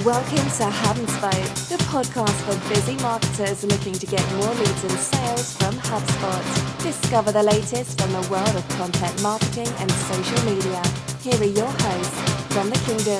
Welcome to HubSpot, the podcast for busy marketers looking to get more leads and sales from HubSpot. Discover the latest from the world of content marketing and social media. Here are your hosts from the Kingdom,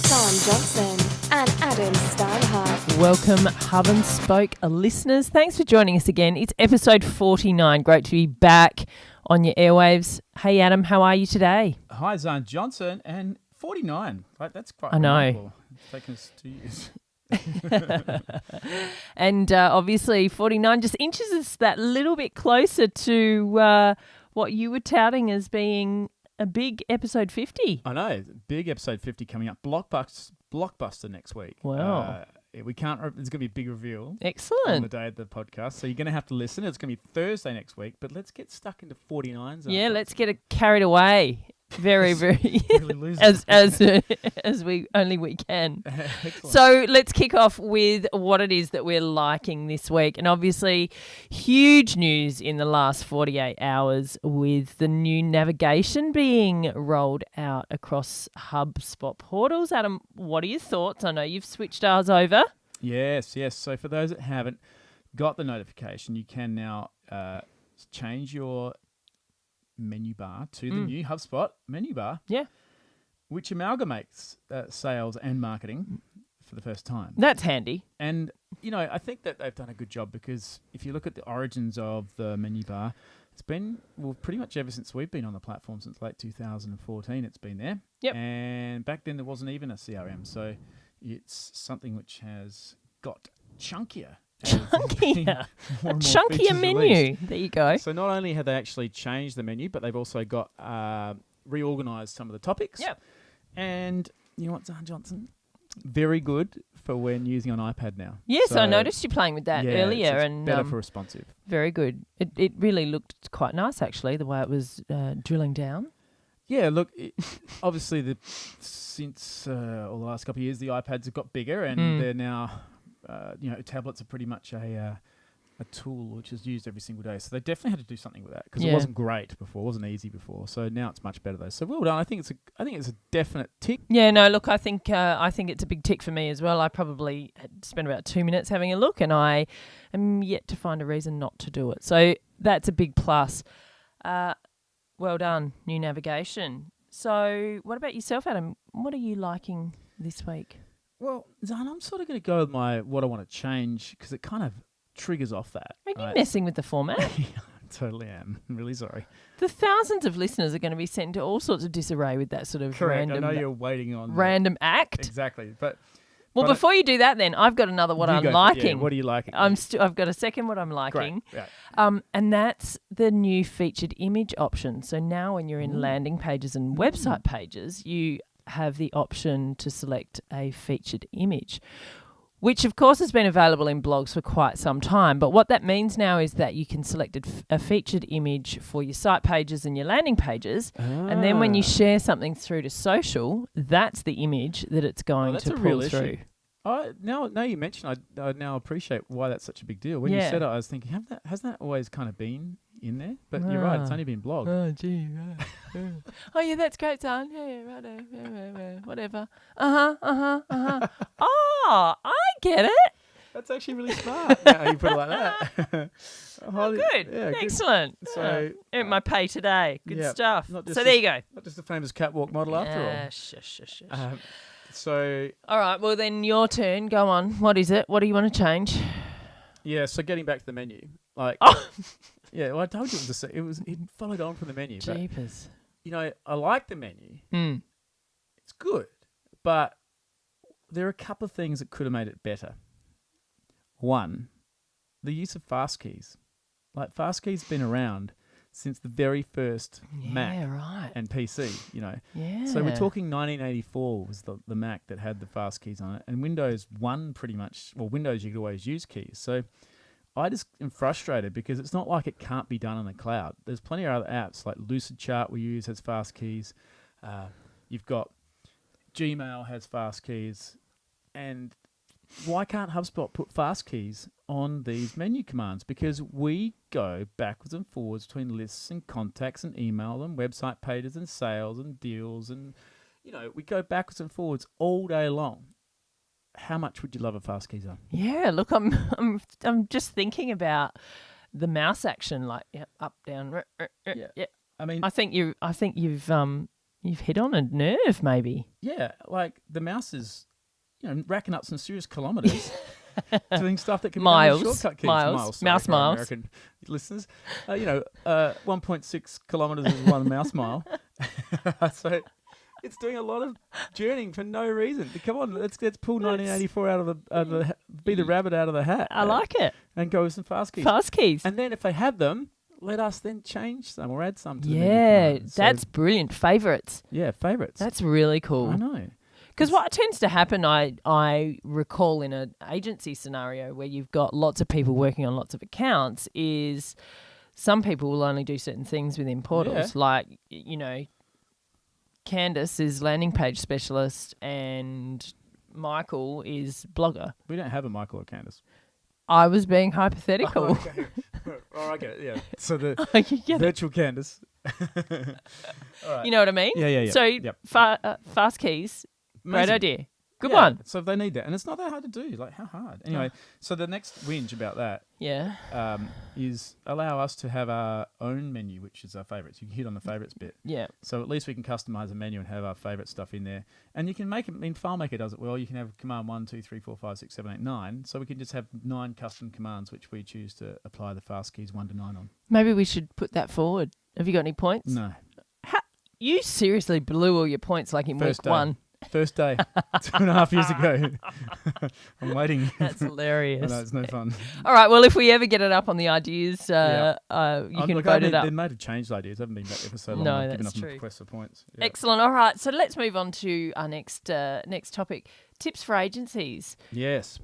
Don Johnson and Adam Steinhardt. Welcome, Hub and Spoke listeners. Thanks for joining us again. It's episode 49. Great to be back on your airwaves. Hey, Adam, how are you today? Hi, Zan Johnson, and 49. Like, that's quite I know. remarkable. It's taken us 2 years. And obviously 49 just inches us that little bit closer to what you were touting as being a big episode 50. I know. Big episode 50 coming up. Blockbuster next week. Wow. We can't. There's going to be a big reveal on Excellent. the day of the podcast, so you're going to have to listen. It's going to be Thursday next week, but let's get stuck into 49s. Yeah, let's get it carried away. Very, very Really lose as we can. Excellent. So let's kick off with what it is that we're liking this week. And obviously, huge news in the last 48 hours with the new navigation being rolled out across HubSpot portals. Adam, what are your thoughts? I know you've switched ours over. Yes. So for those that haven't got the notification, you can now change your menu bar to the new HubSpot menu bar. Yeah. Which amalgamates sales and marketing for the first time. That's handy. And, I think that they've done a good job because if you look at the origins of the menu bar, it's been, pretty much ever since we've been on the platform since late 2014, it's been there. Yep. And back then there wasn't even a CRM. So it's something which has got chunkier. Chunkier. More A and more chunkier features menu. released. There you go. So not only have they actually changed the menu, but they've also got reorganized some of the topics. Yep. And you know what, Zan Johnson? Very good for when using on iPad now. Yes, So, I noticed you playing with that earlier. It's and better for responsive. Very good. It really looked quite nice, actually, the way it was drilling down. Yeah, look, obviously since the last couple of years, the iPads have got bigger and they're now, tablets are pretty much a tool which is used every single day. So they definitely had to do something with that because it wasn't great before, it wasn't easy before. So now it's much better though. So well done. I think it's a definite tick. Yeah, no, look, I think it's a big tick for me as well. I probably had spent about 2 minutes having a look, and I am yet to find a reason not to do it. So that's a big plus. Well done, new navigation. So what about yourself, Adam? What are you liking this week? Well, Zan, I'm sort of going to go with what I want to change because it kind of triggers off that. Are you messing with the format? Yeah, I totally am. I'm really sorry. The thousands of listeners are going to be sent to all sorts of disarray with that sort of Correct. random, I know you're waiting on random act. Exactly. But Before you do that, then I've got another what you I'm go- liking. Yeah, what are you liking? I've got a second what I'm liking. Great. Yeah. And that's the new featured image option. So now when you're in landing pages and website pages, you have the option to select a featured image, which of course has been available in blogs for quite some time. But what that means now is that you can select a featured image for your site pages and your landing pages. And then when you share something through to social, that's the image that it's going that's to a pull real through. issue. Now you mention, I now appreciate why that's such a big deal. When you said it, I was thinking, hasn't that always kind of been in there? But you're right, it's only been blogged. Oh, gee. Oh, yeah, that's great, son. Yeah, right. Yeah, whatever. Oh, I get it. That's actually really smart. Now you put it like that. Oh, good. Yeah, Excellent. So, earned my pay today. Good yeah, stuff. not just So there you go. Not just a famous catwalk model after all. Shush. So All right, well then your turn. Go on. What is it? What do you want to change? yeah, so getting back to the menu, like yeah, well, I told you it followed on from the menu. Jeepers. But, I like the menu. Mm. It's good, but there are a couple of things that could have made it better. One, the use of fast keys. Like fast keys been around since the very first Mac right. and PC, Yeah. So we're talking 1984 was the Mac that had the fast keys on it, and Windows 1 pretty much, Windows you could always use keys. So I just am frustrated because it's not like it can't be done on the cloud. There's plenty of other apps like Lucidchart we use has fast keys. You've got Gmail has fast keys, and why can't HubSpot put fast keys on these menu commands? Because we go backwards and forwards between lists and contacts and email and website pages and sales and deals and, we go backwards and forwards all day long. how much would you love a fast key zone? Yeah, look, I'm just thinking about the mouse action, like up, down. Yeah. I mean, I think you've hit on a nerve, maybe. yeah, like the mouse is, racking up some serious kilometres, doing stuff that can be done with shortcut keys. Mouse Sorry for our miles. American listeners, 1.6 kilometres is 1 mouse mile. So it's doing a lot of journeying for no reason. Come on, let's pull 1984 out of the be the rabbit out of the hat. I like it. And go with some fast keys. Fast keys. And then if they have them, let us then change some or add some to the menu Yeah, command. that's brilliant. Favourites. Yeah, favourites. That's really cool. I know. Because what tends to happen, I recall in an agency scenario where you've got lots of people working on lots of accounts, is some people will only do certain things within portals. Yeah. Like, Candace is landing page specialist and Michael is blogger. We don't have a Michael or Candace. I was being hypothetical. Oh, okay. I get it, yeah. So the You get it. virtual Candace. All right. You know what I mean? Yeah. So Yep. fast keys, great Amazing. idea. Good Yeah, one. So if they need that, and it's not that hard to do, like how hard? Anyway, so the next whinge about that Yeah. is allow us to have our own menu, which is our favourites. You can hit on the favourites bit. Yeah. So at least we can customize a menu and have our favourite stuff in there. And you can make it, FileMaker does it well. You can have command 1, 2, 3, 4, 5, 6, 7, 8, 9. So we can just have 9 custom commands which we choose to apply the fast keys 1 to 9 on. Maybe we should put that forward. Have you got any points? No. You seriously blew all your points like in First week day. 1. First day, 2.5 years ago. I'm waiting. That's hilarious. I know, it's no fun. All right, well, if we ever get it up on the ideas, you Yeah. can vote it up. They might have changed ideas. I haven't been back there for so long. No, I've given that's up on true. requests for points. Yeah. Excellent. All right, so let's move on to our next topic, tips for agencies. Yes.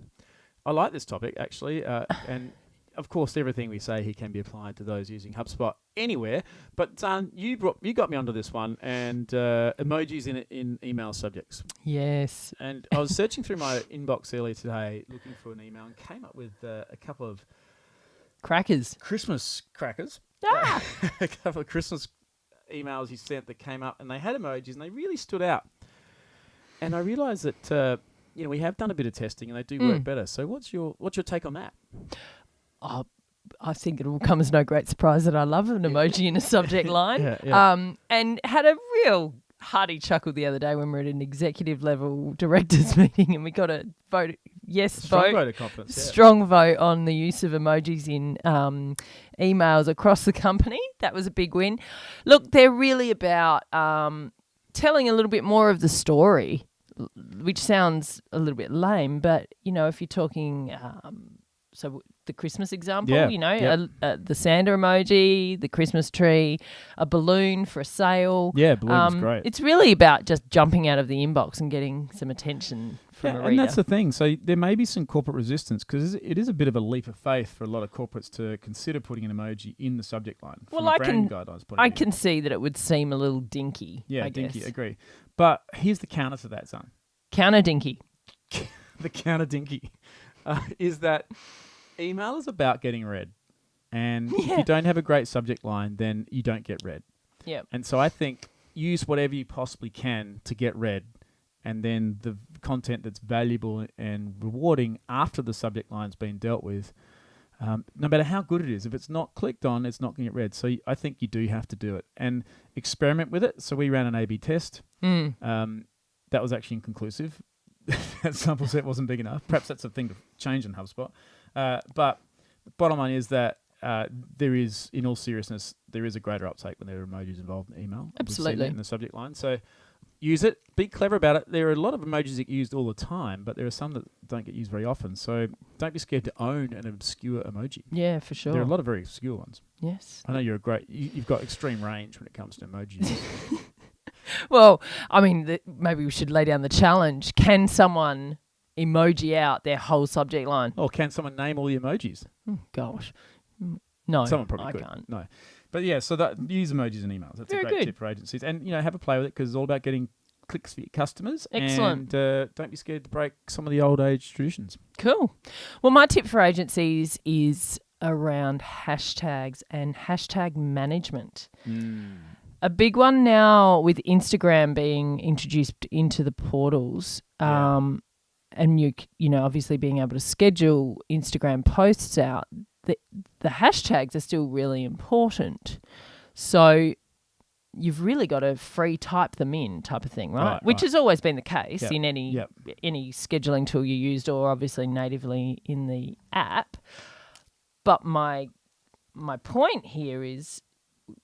I like this topic, actually. And, of course, everything we say here can be applied to those using HubSpot anywhere. But you got me onto this one, and emojis in email subjects. Yes. And I was searching through my inbox earlier today looking for an email and came up with a couple of Crackers. Christmas crackers. Ah! A couple of Christmas emails you sent that came up, and they had emojis, and they really stood out. And I realised that we have done a bit of testing, and they do work better. So what's your take on that? Oh, I think it will come as no great surprise that I love an emoji in a subject line. Yeah. And had a real hearty chuckle the other day when we were at an executive level directors meeting and we got a vote, Strong vote of confidence. Yeah. strong vote on the use of emojis in emails across the company. That was a big win. Look, they're really about telling a little bit more of the story, which sounds a little bit lame, but, if you're talking... So the Christmas example, the Santa emoji, the Christmas tree, a balloon for a sale. Yeah, balloon's great. It's really about just jumping out of the inbox and getting some attention from a reader. And that's the thing. So there may be some corporate resistance because it is a bit of a leap of faith for a lot of corporates to consider putting an emoji in the subject line. Well, I can see that it would seem a little dinky. Yeah, I dinky, guess. agree. But here's the counter to that, son. Counter dinky. The counter dinky is that email is about getting read. And if you don't have a great subject line, then you don't get read. Yeah. And so I think use whatever you possibly can to get read. And then the content that's valuable and rewarding after the subject line's been dealt with, no matter how good it is, if it's not clicked on, it's not going to get read. So I think you do have to do it and experiment with it. So we ran an A/B test. That was actually inconclusive. That sample set wasn't big enough. Perhaps that's a thing to change in HubSpot. But the bottom line is that there is, in all seriousness, there is a greater uptake when there are emojis involved in email. Absolutely. We've seen that in the subject line. So use it. Be clever about it. There are a lot of emojis that get used all the time, but there are some that don't get used very often. So don't be scared to own an obscure emoji. Yeah, for sure. There are a lot of very obscure ones. Yes. I know you've got extreme range when it comes to emojis. Well, I mean, maybe we should lay down the challenge. Can someone emoji out their whole subject line? Or can someone name all the emojis? Gosh. No, Someone probably I could. can't. No. But yeah, so that use emojis in emails. That's Very a great good. tip for agencies. And, have a play with it because it's all about getting clicks for your customers. Excellent. And don't be scared to break some of the old age traditions. Cool. Well, my tip for agencies is around hashtags and hashtag management. A big one now with Instagram being introduced into the portals. and you know, obviously being able to schedule Instagram posts out, the hashtags are still really important. So you've really got to free type them in type of thing, right? Which has always been the case in any scheduling tool you used, or obviously natively in the app. But my point here is,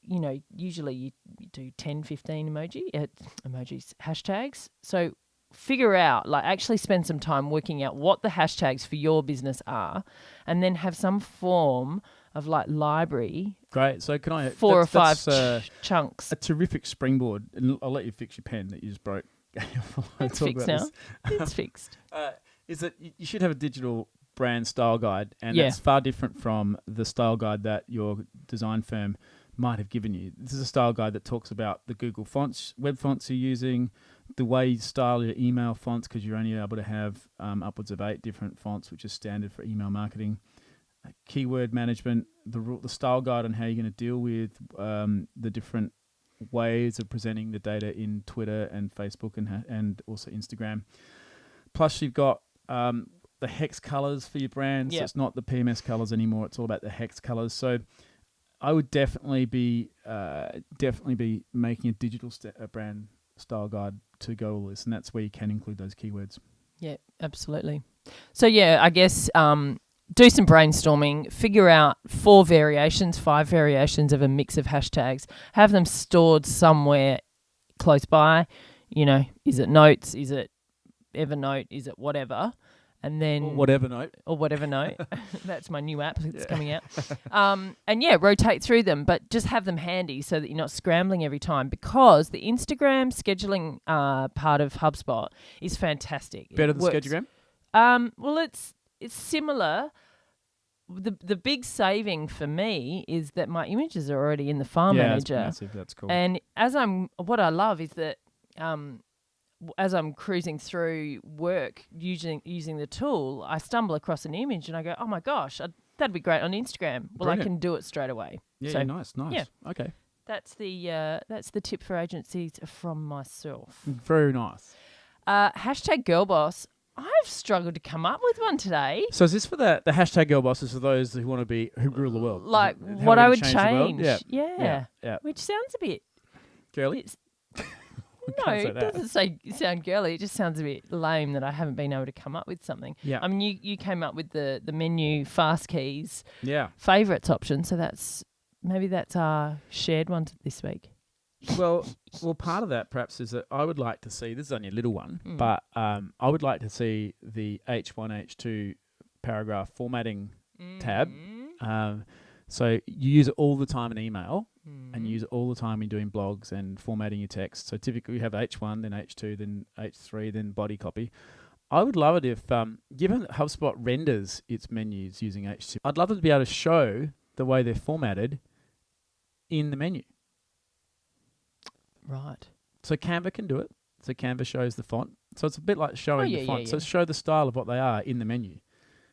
you know, usually you do 10, 15 emojis, hashtags. So figure out, like, actually spend some time working out what the hashtags for your business are, and then have some form of like library. Great. So can I... Four or five chunks. A terrific springboard. And I'll let you fix your pen that you just broke. It's fixed now. It's fixed. Is that you should have a digital brand style guide, and it's far different from the style guide that your design firm might have given you. This is a style guide that talks about the Google fonts, web fonts you're using, the way you style your email fonts, because you're only able to have upwards of 8 different fonts, which is standard for email marketing. Keyword management, the style guide on how you're going to deal with the different ways of presenting the data in Twitter and Facebook and also Instagram. Plus, you've got the hex colors for your brand. So it's not the PMS colors anymore. It's all about the hex colors. So I would definitely be making a digital brand style guide to go all this, and that's where you can include those keywords. Yeah, absolutely. So I guess do some brainstorming, figure out 5 variations of a mix of hashtags, have them stored somewhere close by. You know, is it Notes? Is it Evernote? Is it whatever? And then... Or whatever note. That's my new app that's coming out. And rotate through them, but just have them handy so that you're not scrambling every time, because the Instagram scheduling part of HubSpot is fantastic. Better than Schedugram? Well, it's similar. The big saving for me is that my images are already in the file manager. Yeah, that's massive. That's cool. And what I love is that as I'm cruising through work using the tool, I stumble across an image and I go, oh my gosh, that'd be great on Instagram. Well, Brilliant. I can do it straight away. Yeah, nice. Yeah. Okay. That's the tip for agencies from myself. Very nice. Hashtag girlboss. I've struggled to come up with one today. So is this for the hashtag girl bosses, for those who want to who rule the world? Like what I would change. Yeah. Which sounds a bit girly. No, it doesn't sound girly. It just sounds a bit lame that I haven't been able to come up with something. Yeah. I mean, you came up with the menu fast keys. Yeah. Favourites option. So maybe that's our shared one this week. Well, part of that perhaps is that I would like to see, this is only a little one, but I would like to see the H1, H2 paragraph formatting tab. So you use it all the time in email and you use it all the time in doing blogs and formatting your text. So typically you have H1, then H2, then H3, then body copy. I would love it if, given that HubSpot renders its menus using H2, I'd love it to be able to show the way they're formatted in the menu. Right. So Canva can do it. So Canva shows the font. So it's a bit like showing the font. So show the style of what they are in the menu.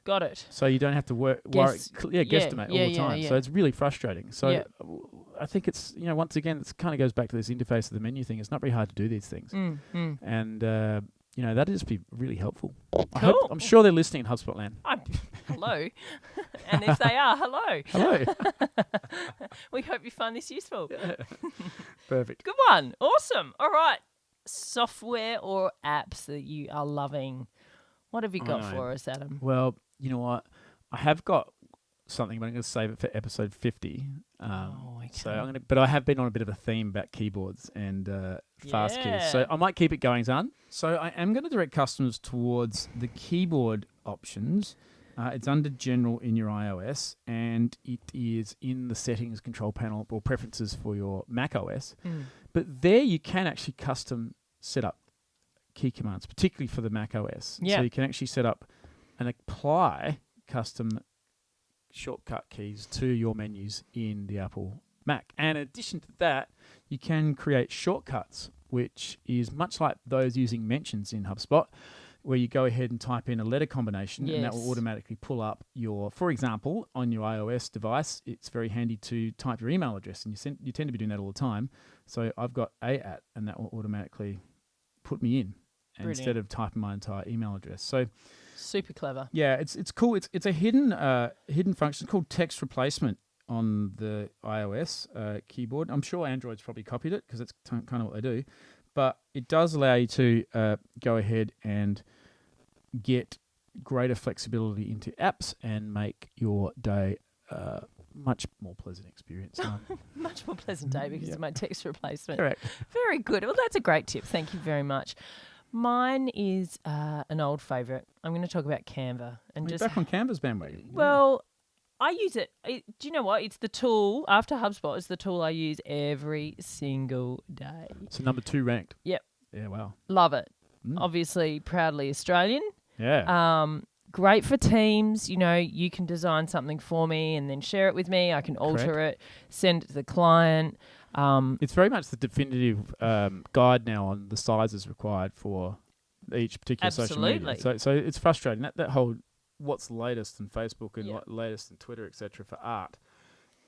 Got it. So you don't have to guesstimate all the time. So it's really frustrating. So I think it's, once again, it kind of goes back to this interface of the menu thing. It's not very hard to do these things. And, that'd just be really helpful. Cool. I'm sure they're listening in HubSpot land. Hello. And if they are, hello. Hello. We hope you find this useful. Yeah. Perfect. Good one. Awesome. All right. Software or apps that you are loving. What have you got for us, Adam? Well, you know what? I have got something, but I'm going to save it for episode 50. Okay. So but I have been on a bit of a theme about keyboards and fast keys. So I might keep it going on. So I am going to direct customers towards the keyboard options. It's under General in your iOS, and it is in the Settings control panel or preferences for your macOS. But there you can actually custom set up key commands, particularly for the macOS. So you can actually set up and apply custom shortcut keys to your menus in the Apple Mac. And in addition to that, you can create shortcuts, which is much like those using mentions in HubSpot, where you go ahead and type in a letter combination and that will automatically pull up for example, on your iOS device, it's very handy to type your email address, and you tend to be doing that all the time. So I've got and that will automatically put me in. instead of typing my entire email address. So Super clever. yeah, it's cool. It's a hidden function called text replacement on the iOS keyboard. I'm sure Android's probably copied it because it's kind of what they do. But it does allow you to go ahead and get greater flexibility into apps and make your day much more pleasant experience. Much more pleasant day because of my text replacement. Correct. Very good. Well, that's a great tip. Thank you very much. Mine is an old favourite. I'm going to talk about Canva. And We're just back on Canva's bandwagon. Well, I use it. Do you know what? It's the tool, after HubSpot, it's the tool I use every single day. So number 2 ranked. Yep. Yeah, wow. Love it. Obviously, proudly Australian. Yeah. Great for teams. You know, you can design something for me and then share it with me. I can alter it, send it to the client. It's very much the definitive guide now on the sizes required for each particular social media. So it's frustrating. That whole what's latest in Facebook and what latest in Twitter, etc. for art.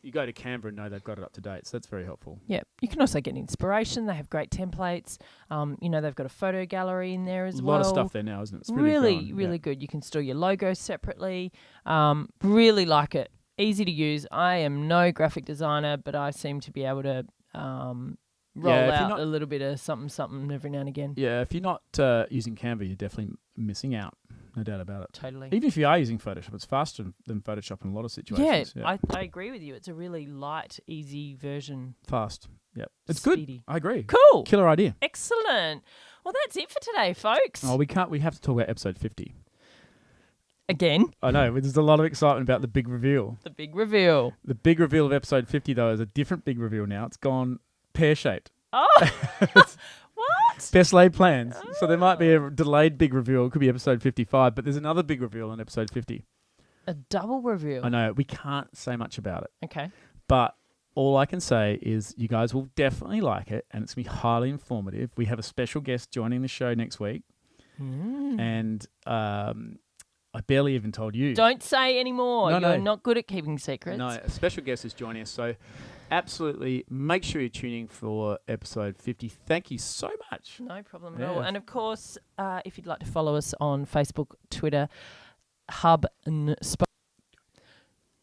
You go to Canva and know they've got it up to date. So that's very helpful. Yeah. You can also get inspiration. They have great templates. You know, they've got a photo gallery in there as well. A lot of stuff there now, isn't it? It's really good. You can store your logo separately. Really like it. Easy to use. I am no graphic designer, but I seem to be able to roll out a little bit of something every now and again. Yeah, if you're not using Canva, you're definitely missing out. No doubt about it. Totally. Even if you are using Photoshop, it's faster than Photoshop in a lot of situations. Yeah. I agree with you. It's a really light, easy version. Fast. Yep. It's Speedy. good. I agree. Cool. Killer idea. Excellent. Well, that's it for today, folks. Oh, we have to talk about episode 50. Again. I know. There's a lot of excitement about the big reveal. The big reveal. The big reveal of episode 50, though, is a different big reveal now. It's gone pear-shaped. Oh, what? Best laid plans. Oh. So there might be a delayed big reveal. It could be episode 55, but there's another big reveal on episode 50. A double reveal. I know. We can't say much about it. Okay. But all I can say is you guys will definitely like it, and it's going to be highly informative. We have a special guest joining the show next week, and I barely even told you. Don't say anymore. You're not good at keeping secrets. No, a special guest is joining us, so absolutely make sure you're tuning for episode 50. Thank you so much. No problem at all. And of course, if you'd like to follow us on Facebook, Twitter, HubSpot,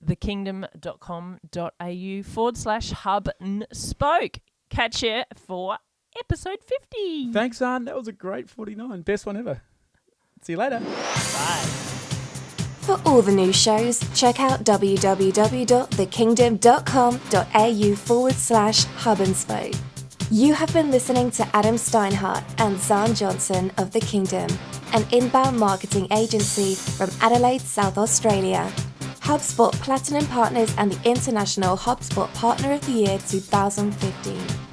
thekingdom.com.au/HubSpoke. Catch you for episode 50. Thanks, Anne. That was a great 49. Best one ever. See you later. Bye. For all the new shows, check out www.thekingdom.com.au/hub-and-spoke. You have been listening to Adam Steinhardt and Zahn Johnson of The Kingdom, an inbound marketing agency from Adelaide, South Australia. HubSpot Platinum Partners and the International HubSpot Partner of the Year 2015.